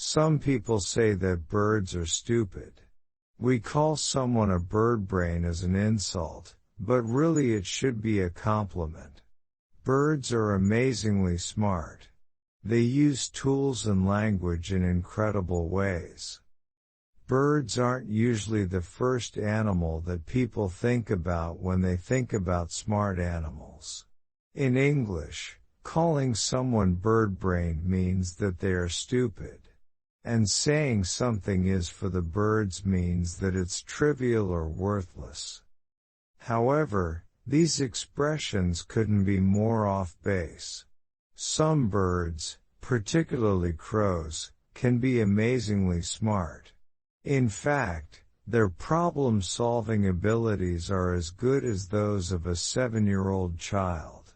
Some people say that birds are stupid. We call someone a birdbrain as an insult, but really it should be a compliment. Birds are amazingly smart. They use tools and language in incredible ways. Birds aren't usually the first animal that people think about when they think about smart animals. In English, calling someone birdbrained means that they are stupid. And saying something is for the birds means that it's trivial or worthless. However, these expressions couldn't be more off base. Some birds, particularly crows, can be amazingly smart. In fact, their problem-solving abilities are as good as those of a 7-year-old child.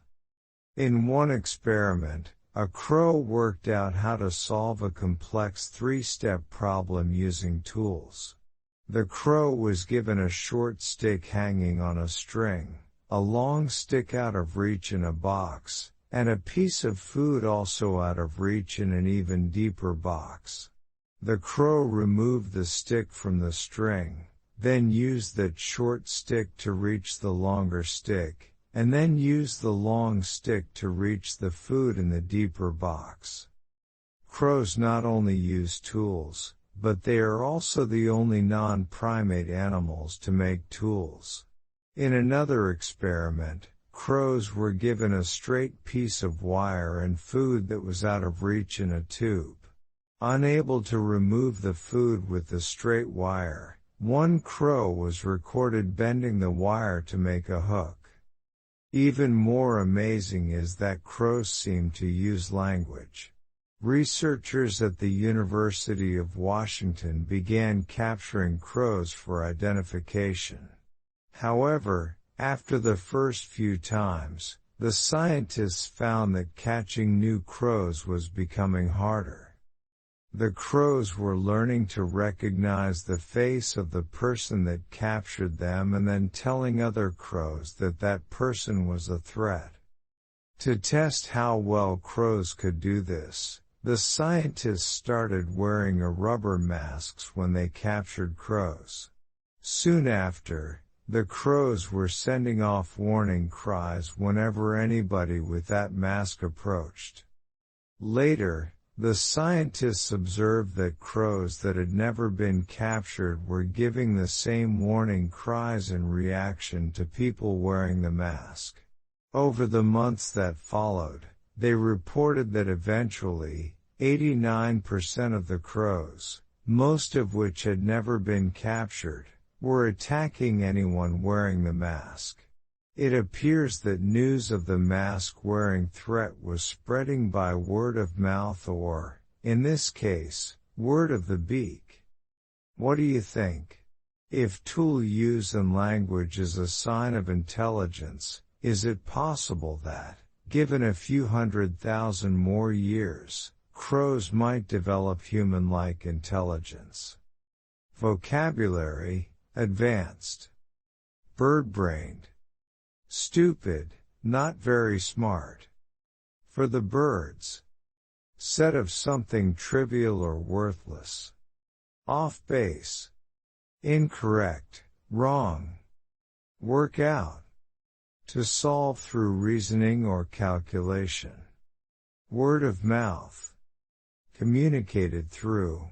In one experiment, a crow worked out how to solve a complex 3-step problem using tools. The crow was given a short stick hanging on a string, a long stick out of reach in a box, and a piece of food also out of reach in an even deeper box. The crow removed the stick from the string, then used that short stick to reach the longer stick, and then used the long stick to reach the food in the deeper box. Crows not only use tools, but they are also the only non-primate animals to make tools. In another experiment, crows were given a straight piece of wire and food that was out of reach in a tube. Unable to remove the food with the straight wire, one crow was recorded bending the wire to make a hook. Even more amazing is that crows seem to use language. Researchers at the University of Washington began capturing crows for identification. However, after the first few times, the scientists found that catching new crows was becoming harder. The crows were learning to recognize the face of the person that captured them and then telling other crows that that person was a threat. To test how well crows could do this, the scientists started wearing rubber masks when they captured crows. Soon after, the crows were sending off warning cries whenever anybody with that mask approached. Later, the scientists observed that crows that had never been captured were giving the same warning cries in reaction to people wearing the mask. Over the months that followed, they reported that eventually, 89% of the crows, most of which had never been captured, were attacking anyone wearing the mask. It appears that news of the mask-wearing threat was spreading by word of mouth or, in this case, word of the beak. What do you think? If tool use and language is a sign of intelligence, is it possible that, given a few 100,000 more years, crows might develop human-like intelligence? Vocabulary: advanced. Birdbrained. Stupid, not very smart. For the birds. Said of something trivial or worthless. Off base. Incorrect, wrong. Work out. To solve through reasoning or calculation. Word of mouth. Communicated through.